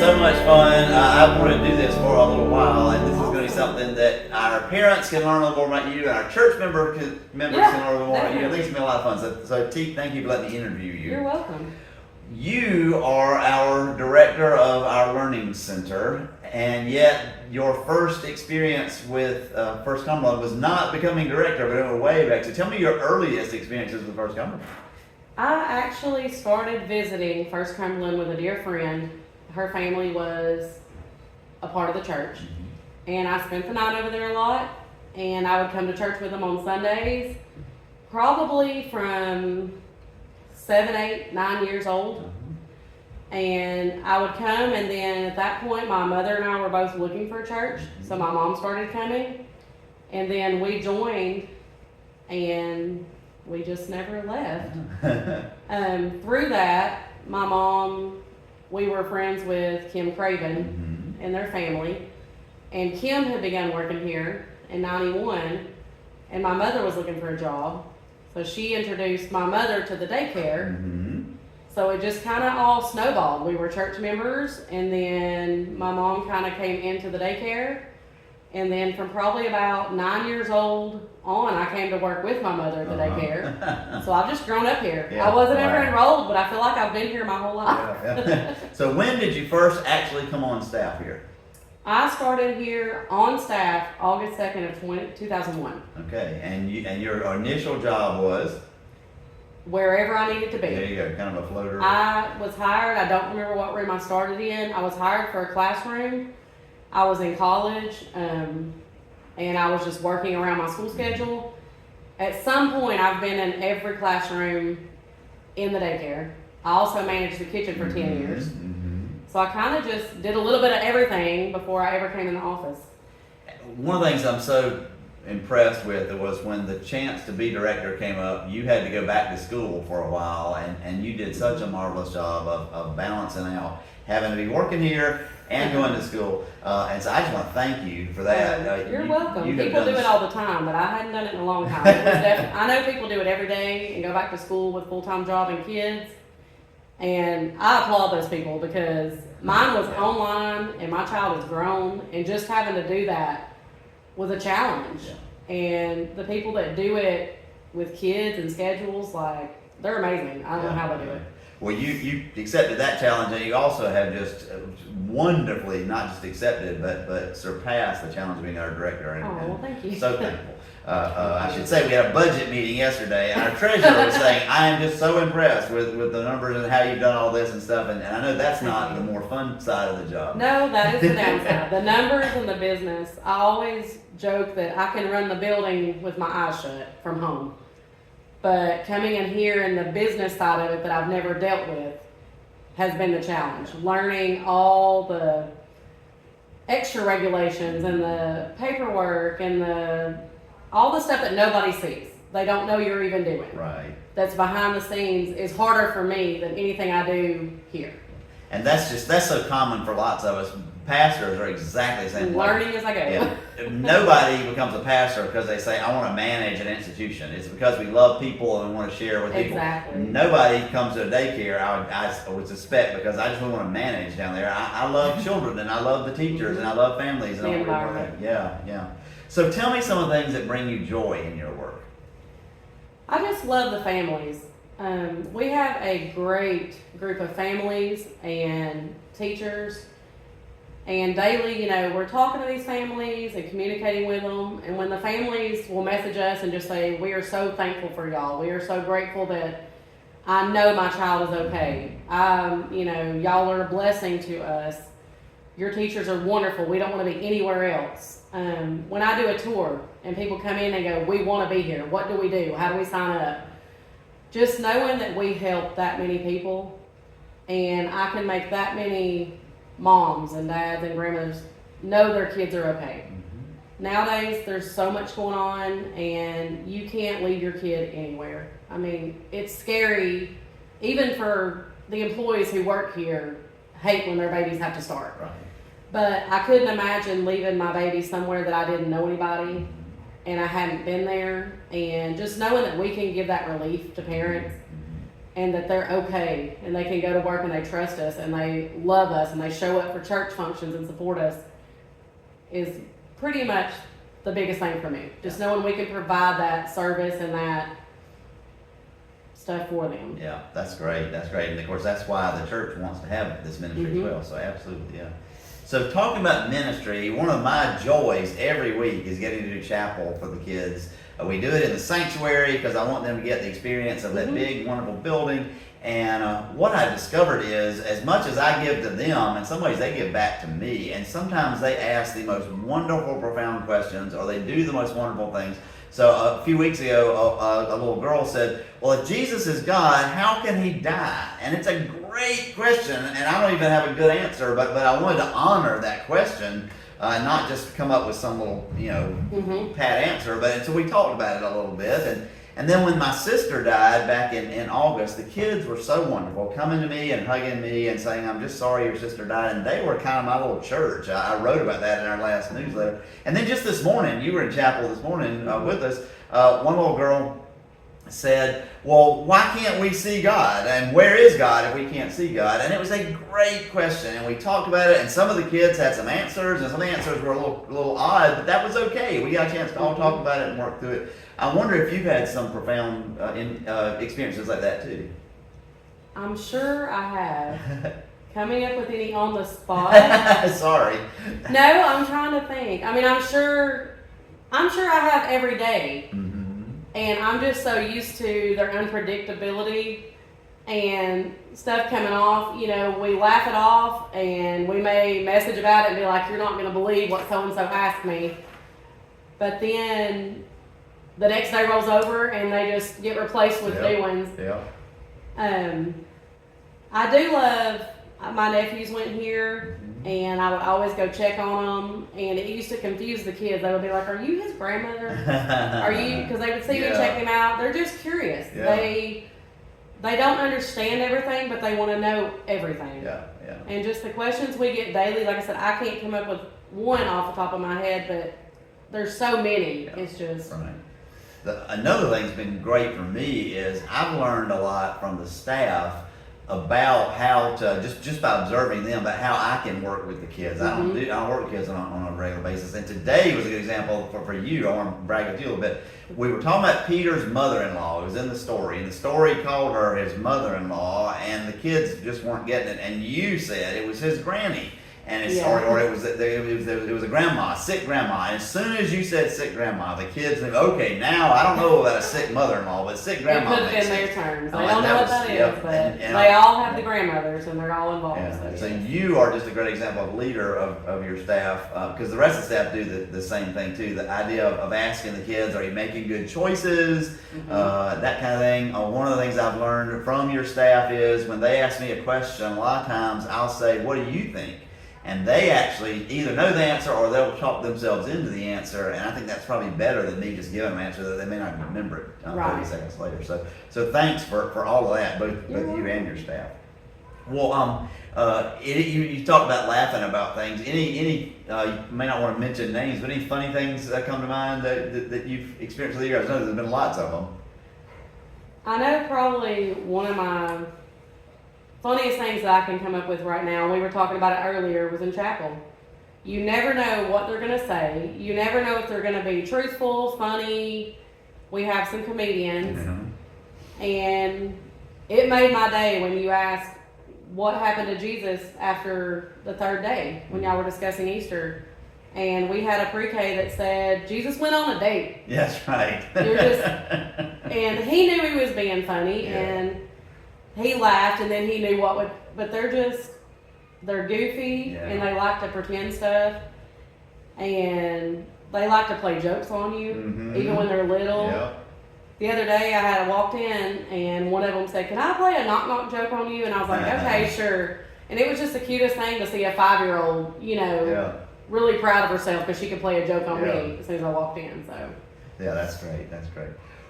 so much fun. I've wanted to do this for a little while, and this is going to be something that our parents can learn a little more about you, and our church members can learn a little more about you. I think it's going to be a lot of fun. So Teek, thank you for letting me interview you. You're welcome. You are our director of our learning center, and yet your first experience with First Cumberland was not becoming director, but it went way back. So tell me your earliest experiences with First Cumberland. I actually started visiting First Cumberland with a dear friend. Her family was a part of the church, and I spent the night over there a lot, and I would come to church with them on Sundays, probably from 7, 8, 9 years old. And I would come, and then at that point my mother and I were both looking for a church, so my mom started coming, and then we joined, and we just never left. Through that, my mom, we were friends with Kim Craven and their family, and Kim had begun working here in 91, and my mother was looking for a job, so she introduced my mother to the daycare. So it just kind of all snowballed. We were church members, and then my mom kind of came into the daycare, and then from probably about 9 years old on, I came to work with my mother at the daycare. So I've just grown up here. I wasn't ever enrolled, but I feel like I've been here my whole life. So when did you first actually come on staff here? I started here on staff August 2nd of 2001. Okay, and your initial job was? Wherever I needed to be. There you go, kind of a floater. I was hired, I don't remember what room I started in. I was hired for a classroom. I was in college, and I was just working around my school schedule. At some point, I've been in every classroom in the daycare. I also managed the kitchen for 10 years. So I kind of just did a little bit of everything before I ever came in the office. One of the things I'm so impressed with was when the chance to be director came up, you had to go back to school for a while, and you did such a marvelous job of balancing out having to be working here and going to school, and so I just want to thank you for that. You're welcome. People do it all the time, but I hadn't done it in a long time. I know people do it every day and go back to school with full-time job and kids, and I applaud those people because mine was online and my child is grown, and just having to do that was a challenge. And the people that do it with kids and schedules, like, they're amazing. I don't know how they do it. Well, you accepted that challenge, and you also have just wonderfully not just accepted but surpassed the challenge of being our director. And, well, thank you. So thankful. I should say we had a budget meeting yesterday, and our treasurer was saying, I am just so impressed with the numbers and how you've done all this and stuff, and I know that's not the more fun side of the job. No, that is the downside. The numbers and the business. I always joke that I can run the building with my eyes shut from home. But coming in here and the business side of it that I've never dealt with has been the challenge. Learning all the extra regulations and the paperwork and all the stuff that nobody sees. They don't know you're even doing. Right. That's behind the scenes is harder for me than anything I do here. And that's so common for lots of us. Pastors are exactly the same way. Learning as I go. Yeah. Nobody becomes a pastor because they say, I want to manage an institution. It's because we love people and we want to share with people. Exactly. Nobody comes to a daycare, I would suspect, because I just want to manage down there. I love children, and I love the teachers, and I love families. And the environment. Yeah. So tell me some of the things that bring you joy in your work. I just love the families. We have a great group of families and teachers, and daily, we're talking to these families and communicating with them, and when the families will message us and just say, we are so thankful for y'all, we are so grateful that I know my child is okay, y'all are a blessing to us, your teachers are wonderful, we don't want to be anywhere else. When I do a tour and people come in and go, we want to be here, what do we do, how do we sign up? Just knowing that we help that many people, and I can make that many moms and dads and grandmothers know their kids are okay. Nowadays, there's so much going on, and you can't leave your kid anywhere. I mean, it's scary, even for the employees who work here, hate when their babies have to start. Right. But I couldn't imagine leaving my baby somewhere that I didn't know anybody and I hadn't been there, and just knowing that we can give that relief to parents and that they're okay and they can go to work and they trust us and they love us and they show up for church functions and support us is pretty much the biggest thing for me. Just knowing we can provide that service and that stuff for them. Yeah, that's great. That's great. And of course, that's why the church wants to have this ministry as well. So absolutely, yeah. So talking about ministry, one of my joys every week is getting to do chapel for the kids. We do it in the sanctuary because I want them to get the experience of that big, wonderful building. And what I discovered is, as much as I give to them, in some ways they give back to me. And sometimes they ask the most wonderful, profound questions, or they do the most wonderful things. So a few weeks ago, a little girl said, well, if Jesus is God, how can he die? And it's a great question, and I don't even have a good answer, but I wanted to honor that question, not just come up with some little, pat answer. But so we talked about it a little bit. And then when my sister died back in August, the kids were so wonderful, coming to me and hugging me and saying, I'm just sorry your sister died. And they were kind of my little church. I wrote about that in our last newsletter. And then just this morning, you were in chapel this morning with us, one little girl said, well, why can't we see God? And where is God if we can't see God? And it was a great question. And we talked about it, and some of the kids had some answers, and some of the answers were a little odd, but that was okay. We got a chance to all talk about it and work through it. I wonder if you've had some profound experiences like that too. I'm sure I have. Coming up with any on the spot? Sorry. No, I'm trying to think. I mean, I'm sure I have every day. And I'm just so used to their unpredictability and stuff coming off. You know, we laugh it off and we may message about it and be like, you're not going to believe what so-and-so asked me. But then the next day rolls over and they just get replaced with new ones. Yeah. I do love, my nephews went here and I would always go check on them, and it used to confuse the kids. They would be like, are you his grandmother? Are you, because they would see me check him out. They're just curious. Yeah. They don't understand everything, but they want to know everything. Yeah. And just the questions we get daily, like I said, I can't come up with one off the top of my head, but there's so many. Yeah. It's just... Right. Another thing's been great for me is I've learned a lot from the staff about how to, just by observing them, about how I can work with the kids. I don't work with kids on a regular basis. And today was a good example for you. I want to brag with you a little bit. We were talking about Peter's mother-in-law. It was in the story. And the story called her his mother-in-law, and the kids just weren't getting it. And you said it was his granny. And it's, or it was a grandma, a sick grandma. And as soon as you said sick grandma, the kids knew, okay, now I don't know about a sick mother-in-law, but sick grandma. It could have been their terms. They don't know what that is, but they all have the grandmothers and they're all involved. Yeah. So you are just a great example of leader of your staff, because the rest of the staff do the same thing too. The idea of asking the kids, are you making good choices? That kind of thing. One of the things I've learned from your staff is when they ask me a question, a lot of times I'll say, what do you think? And they actually either know the answer or they'll talk themselves into the answer. And I think that's probably better than me just giving them an answer that they may not remember it 30 seconds later. So thanks for all of that, both you and your staff. Well, you talked about laughing about things. Any you may not want to mention names, but any funny things that come to mind that you've experienced with the years? I know there's been lots of them. I know probably one of my funniest things that I can come up with right now, and we were talking about it earlier, was in chapel. You never know what they're going to say. You never know if they're going to be truthful, funny. We have some comedians. And it made my day when you asked what happened to Jesus after the third day when y'all were discussing Easter. And we had a pre-K that said, Jesus went on a date. That's right. And he knew he was being funny, and he laughed, and then he knew but they're goofy, and they like to pretend stuff, and they like to play jokes on you, even when they're little. The other day I had walked in, and one of them said, can I play a knock-knock joke on you? And I was like, okay, sure. And it was just the cutest thing to see a 5-year-old, really proud of herself because she could play a joke on me as soon as I walked in. So. Yeah, that's great. That's great.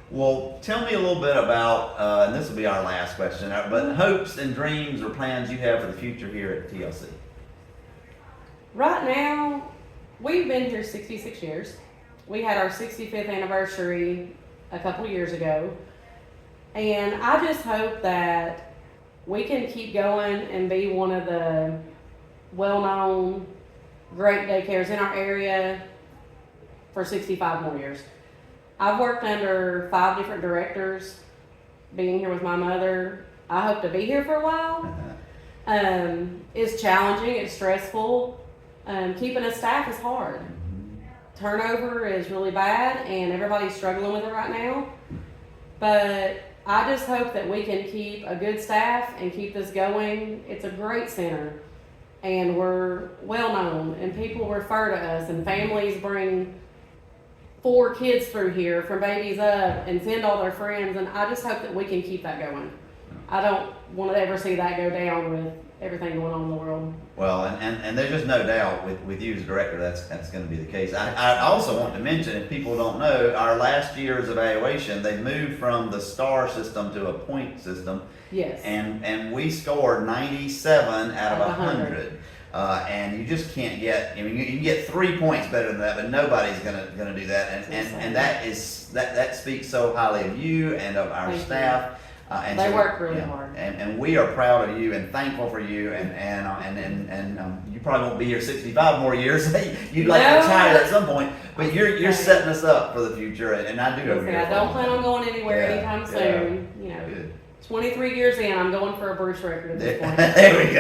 Well, tell me a little bit about, and this will be our last question, but hopes and dreams or plans you have for the future here at TLC. Right now, we've been here 66 years. We had our 65th anniversary a couple years ago. And I just hope that we can keep going and be one of the well-known great daycares in our area for 65 more years. I've worked under 5 different directors, being here with my mother. I hope to be here for a while. It's challenging, it's stressful. Keeping a staff is hard. Turnover is really bad and everybody's struggling with it right now. But I just hope that we can keep a good staff and keep this going. It's a great center and we're well known and people refer to us and families bring 4 kids through here from babies up and send all their friends, and I just hope that we can keep that going. I don't want to ever see that go down with everything going on in the world. Well, and there's just no doubt with you as director that's going to be the case. I also want to mention, if people don't know, our last year's evaluation, they moved from the star system to a point system. Yes. And we scored 97 out of 100. And you just can't get, I mean, you can get 3 points better than that, but nobody's gonna do that. And that speaks so highly of you and of our staff. And they so, work really hard. And we are proud of you and thankful for you. And you probably won't be here 65 more years. You'd like to retire at some point, but you're setting us up for the future. And I do. I don't plan on going anywhere anytime soon. You know. Good. 23 years in, I'm going for a Bruce record at this point. There we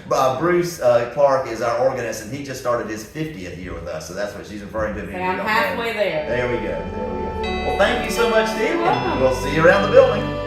go. Bruce Clark is our organist, and he just started his 50th year with us, so that's what she's referring to. I'm halfway there. There we go. Well, thank you so much, Steve. You're welcome. We'll see you around the building.